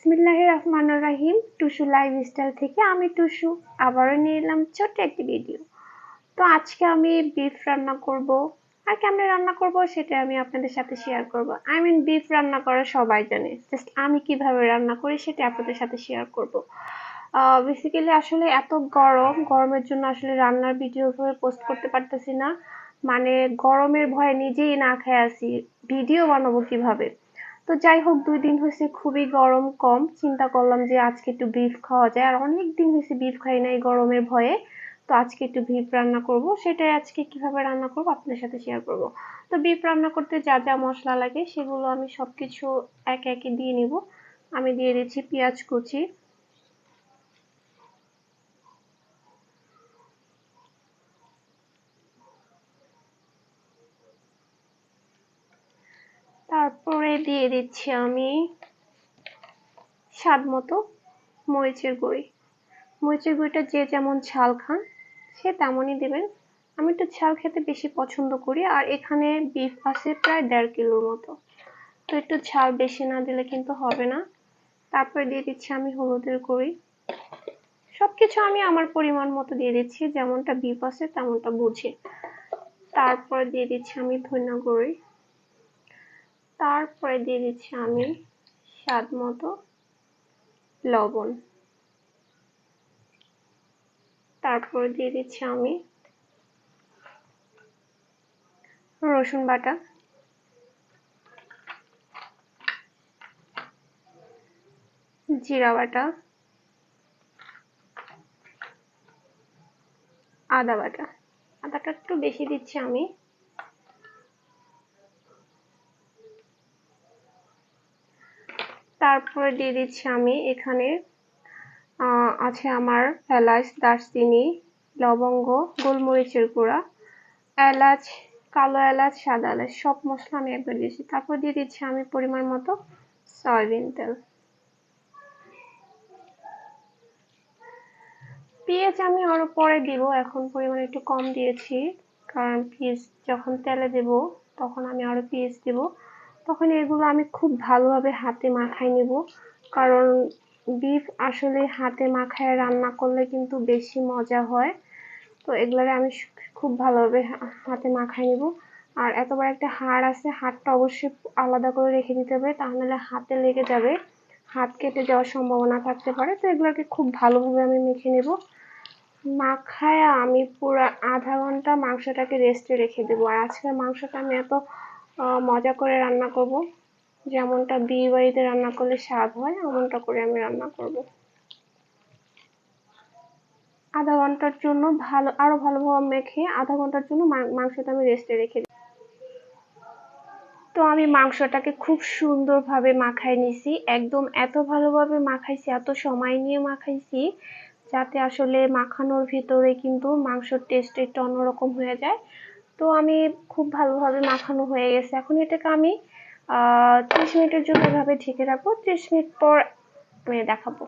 বিসমিল্লাহির রহমানির রহিম। টুসু লাইফস্টাইল থেকে আমি টুসু আবারও নিয়ে এলাম ছোট্ট একটি ভিডিও। তো আজকে আমি বিফ রান্না করব। আর কেমনে রান্না করব সেটা আমি আপনাদের সাথে শেয়ার করব। বিফ রান্না করা সবাই জানে, জাস্ট আমি কিভাবে রান্না করি সেটা আপনাদের সাথে শেয়ার করব। বেসিক্যালি আসলে এত গরমের জন্য আসলে রান্নার ভিডিও ভাবে পোস্ট করতে পারতেছি না। মানে গরমের ভয়ে নিজেই না খেয়ে আছি, ভিডিও বানাবো কিভাবে। তো যাই হোক, 2 দিন হয়েছে খুবই গরম কম, চিন্তা করলাম যে আজকে একটু বিফ খাওয়া যায়। আর অনেক দিন হয়েছে বিফ খাই নাই গরমের ভয়ে। তো আজকে একটু বিফ রান্না করব, সেটাই আজকে কিভাবে রান্না করব আপনাদের সাথে শেয়ার করব। তো বিফ রান্না করতে যা যা মশলা লাগে সেগুলো আমি সবকিছু একে একে দিয়ে নিব। আমি দিয়ে দিচ্ছি পেঁয়াজ কুচি, তারপরে দিয়ে দিচ্ছি আমি স্বাদ মতো মরিচের গুঁড়ি। মরিচের গুঁড়িটা যে যেমন ঝাল খান সে তেমনই দেবেন। আমি একটু ঝাল খেতে বেশি পছন্দ করি, আর এখানে বিফ আছে প্রায় 1.5 কিলোর মতো, তো একটু ঝাল বেশি না দিলে কিন্তু হবে না। তারপরে দিয়ে দিচ্ছি আমি হলুদের গুঁড়ি। সবকিছু আমি আমার পরিমাণ মতো দিয়ে দিচ্ছি, যেমনটা বিফ আছে তেমনটা বুঝে। তারপরে দিয়ে দিচ্ছি আমি ধনিয়া গুঁড়ি। তারপরে দিয়ে দিচ্ছি আমি স্বাদ মতো লবণ। তারপরে দিয়ে দিচ্ছি আমি রসুন বাটা, জিরা বাটা, আদা বাটা। আদাটা একটু বেশি দিচ্ছি আমি। তারপরে দিয়ে দিচ্ছি আমি এখানে আছে আমার এলাচ, দারচিনি, লবঙ্গ, গোলমরিচের গুঁড়া, এলাচ, কালো এলাচ, সাদা এলাচ, সব মশলা আমি একবার দিয়েছি। তারপর দিয়ে দিচ্ছি আমি পরিমাণ মতো সয়াবিন তেল। পেঁয়াজ আমি আরো পরে দিব, এখন পরিমাণ একটু কম দিয়েছি, কারণ পেঁয়াজ যখন তেলে দেব তখন আমি আরো পেঁয়াজ দিব। তখন এগুলো আমি খুব ভালোভাবে হাতে মাখায় নিব, কারণ বিফ আসলে হাতে মাখায় রান্না করলে কিন্তু বেশি মজা হয়। তো এগুলারে আমি খুব ভালোভাবে হাতে মাখায় নিব। আর এত বড় একটা হাড় আছে, হাড়টা অবশ্যই আলাদা করে রেখে দিতে হবে, তা নাহলে হাতে লেগে যাবে, হাত কেটে যাওয়ার সম্ভাবনা থাকতে পারে। তো এগুলোকে খুব ভালোভাবে আমি মেখে নেব। মাখায়া আমি পুরো আধা ঘন্টা মাংসটাকে রেস্টে রেখে দেবো। আর আজকের মাংসটা আমি এত মজা করে রান্না করব, যেমনটা বিয়ে বাড়িতে রান্না করলে স্বাদ হয় এমনটা করে আমি রান্না করব। আধা ঘন্টার জন্য আরো ভালোভাবে মেখে আধা ঘন্টার জন্য মাংসটা আমি রেস্টে রেখে দিই। তো আমি মাংসটাকে খুব সুন্দরভাবে মাখাই নিছি, একদম এত ভালোভাবে মাখাইছি, এত সময় নিয়ে মাখাইছি যাতে আসলে মাখানোর ভিতরে কিন্তু মাংসর টেস্ট একটু অন্যরকম হয়ে যায়। তো আমি খুব ভালোভাবে মাখানো হয়ে গেছে। এখন এটাকে আমি 30 মিনিটের জন্য এভাবে ঢেকে রাখবো। 30 মিনিট পর আমি দেখাবো।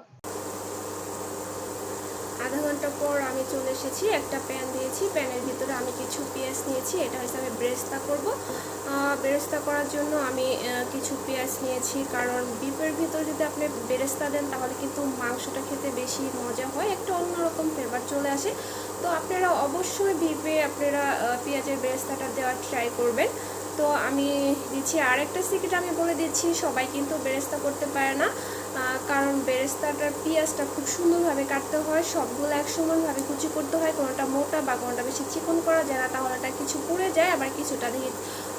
আধা ঘন্টা পর আমি চলে এসেছি, একটা প্যান দিয়েছি, প্যানের ভিতরে আমি কিছু পেঁয়াজ নিয়েছি, এটা হিসাবে বেরেস্তা করব। বেরেস্তা করার জন্য আমি কিছু পেঁয়াজ নিয়েছি, কারণ বিফের ভিতরে যদি আপনি বেরেস্তা দেন তাহলে কিন্তু মাংসটা খেতে বেশি মজা হয়, একটা অন্যরকম ফ্লেভার চলে আসে। তো আপনারা অবশ্যই বিফে আপনারা পেঁয়াজের বেরেস্তাটা দেওয়ার ট্রাই করবেন। তো আমি দিচ্ছি, আর একটা সিক্রেট আমি বলে দিচ্ছি, সবাই কিন্তু বেরেস্তা করতে পারে না, কারণ বেরেস্তাটার পেঁয়াজটা খুব সুন্দরভাবে কাটতে হয়, সবগুলো এক সমানভাবে কুচি করতে হয়, কোনোটা মোটা বা কোনোটা বেশি চিকন করা যায় না, তাহলে এটা কিছু পুড়ে যায় আবার কিছুটা দিয়ে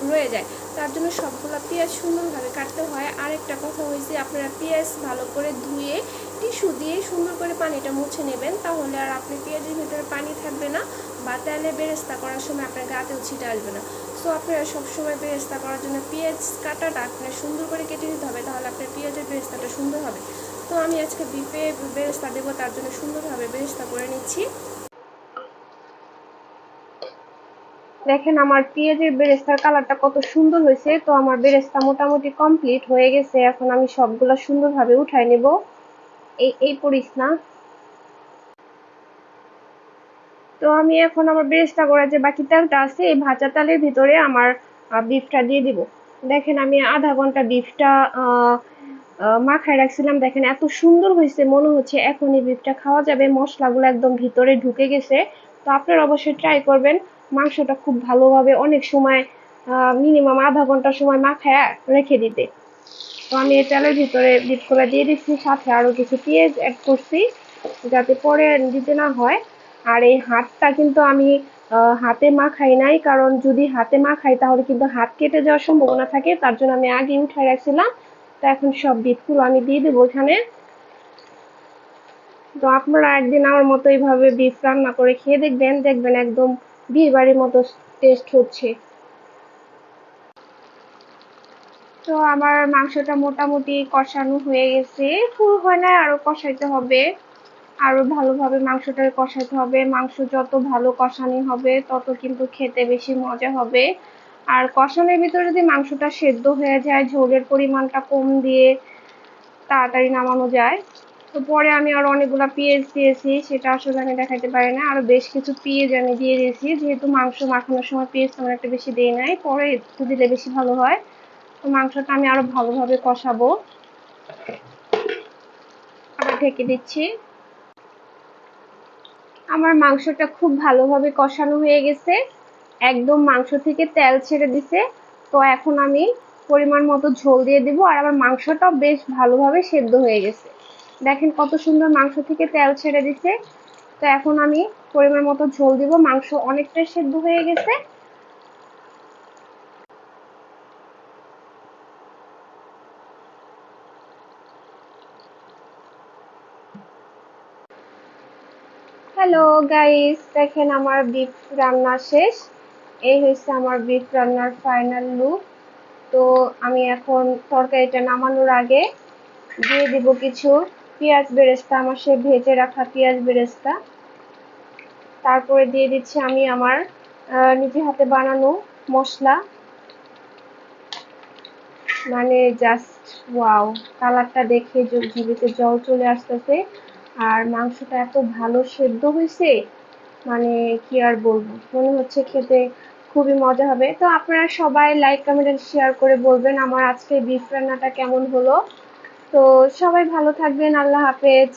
রয়ে যায়। তার জন্য সবগুলো পেঁয়াজ সুন্দরভাবে কাটতে হয়। আরেকটা কথা হয়েছে, আপনারা পেঁয়াজ ভালো করে ধুয়ে টিস্যু দিয়ে সুন্দর করে পানিটা মুছে নেবেন, তাহলে আর আপনি পেঁয়াজের ভিতরে পানি থাকবে না, বা তেলে বেরেস্তা করার সময় আপনার গাতেও ছিটে আসবে না। সো আপনারা সবসময় বেরেস্তা করার জন্য পেঁয়াজ কাটাটা আপনার সুন্দর করে কেটে নিতে হবে, তাহলে আপনার পেঁয়াজের বেরেস্তাটা সুন্দর হবে। তো আমি আজকে বিফে বেরেস্তা দেবো, তার জন্য সুন্দরভাবে বেরেস্তা করে নিচ্ছি। দেখেন আমার পেঁয়াজের বেরেস্তার কালারটা কত সুন্দর হয়েছে। তো আমার বেরেস্তা মোটামুটি কমপ্লিট হয়ে গেছে, এখন আমি সবগুলো সুন্দরভাবে উঠাই নেব। এই পড়িস না। তো আমি এখন আমার বেরেস্তা করার যে বাকি তেলটা আছে, এই ভাজা তেলের ভিতরে আমার বিফটা দিয়ে দিব। দেখেন আমি আধা ঘন্টা বিফটা মাখায় রাখছিলাম। দেখেন এত সুন্দর হয়েছে, মনে হচ্ছে এখনই বিফটা খাওয়া যাবে। মশলাগুলো একদম ভিতরে ঢুকে গেছে। তো আপনারা অবশ্যই ট্রাই করবেন। মাংসটা খুব ভালোভাবে অনেক সময় মিনিমাম আধা ঘন্টা সময় মাখায় রেখে দিতে। তো আমি এই তেলের ভিতরে বিফগুলো দিয়ে দিচ্ছি, সাথে আরো কিছু পেঁয়াজ অ্যাড করছি যাতে পরে দিতে না হয়। আর এই হাতটা কিন্তু আমি হাতে মাখাই নাই, কারণ যদি হাতে মাখাই তাহলে কিন্তু হাত কেটে যাওয়ার সম্ভাবনা থাকে। তার জন্য আমি আগে উঠায় রাখছিলাম। তো এখন সব বিফগুলো আমি দিয়ে দেবো এখানে। তো আপনারা একদিন আমার মতো এইভাবে বিফ রান্না করে খেয়ে দেখবেন, দেখবেন একদম বিয়ে বাড়ির মতো টেস্ট হচ্ছে। তো আমার মাংসটা মোটামুটি কষানো হয়ে গেছে, ফুল হয় না, আরো কষাইতে হবে। আরো ভালোভাবে মাংসটাকে কষাতে হবে। মাংস যত ভালো কষানি হবে তত কিন্তু খেতে বেশি মজা হবে। আর কষানোর ভিতরে যদি মাংসটা সেদ্ধ হয়ে যায়, ঝোলের পরিমাণটা কম দিয়ে তাড়াতাড়ি নামানো যায়। তো পরে আমি আরো অনেকগুলা পেঁয়াজ দিয়েছি, সেটা আসলে আমি দেখাতে পারি না। আরো বেশ কিছু পেঁয়াজ আমি দিয়ে দিয়েছি, যেহেতু মাংস মাখানোর সময় পেঁয়াজ তেমন একটা বেশি দেই নাই, পরে একটু দিলে বেশি ভালো হয়। তো মাংসটা আমি আরো ভালোভাবে কষাবো। আবার ঢেকে দিচ্ছি। আমার মাংসটা খুব ভালোভাবে কষানো হয়ে গেছে, একদম মাংস থেকে তেল ছেড়ে দিছে। তো এখন আমি পরিমাণ মতো ঝোল দিয়ে দিব। আর আমার মাংসটাও বেশ ভালোভাবে সেদ্ধ হয়ে গেছে। দেখেন কত সুন্দর মাংস থেকে তেল ছেড়ে দিছে। তো এখন আমি পরিমাণ মতো ঝোল দিব, মাংস অনেকটাই সেদ্ধ হয়ে গেছে। হ্যালো গাইস, দেখেন আমার বিফ রান্না শেষ। এই হচ্ছে আমার বিফ রান্নার ফাইনাল লুক। তো আমি এখন তরকারিটা নামানোর আগে দিয়ে দিব কিছু পেঁয়াজ বেরেস্তা, আমার সে ভেজে রাখা পেঁয়াজ বেরেস্তা। তারপরে দিয়ে দিচ্ছি আমি আমার নিজে হাতে বানানো মশলা। মানে জাস্ট ওয়াও, কালারটা দেখে জিভেতে জল চলে আসতেছে। আর মাংসটা এত ভালো সেদ্ধ হয়েছে, মানে কি আর বলবো, মনে হচ্ছে খেতে খুবই মজা হবে। তো আপনারা সবাই লাইক কমেন্ট শেয়ার করে বলবেন আমার আজকে বিফ রান্নাটা কেমন হলো। তো সবাই ভালো থাকবেন, আল্লাহ হাফেজ।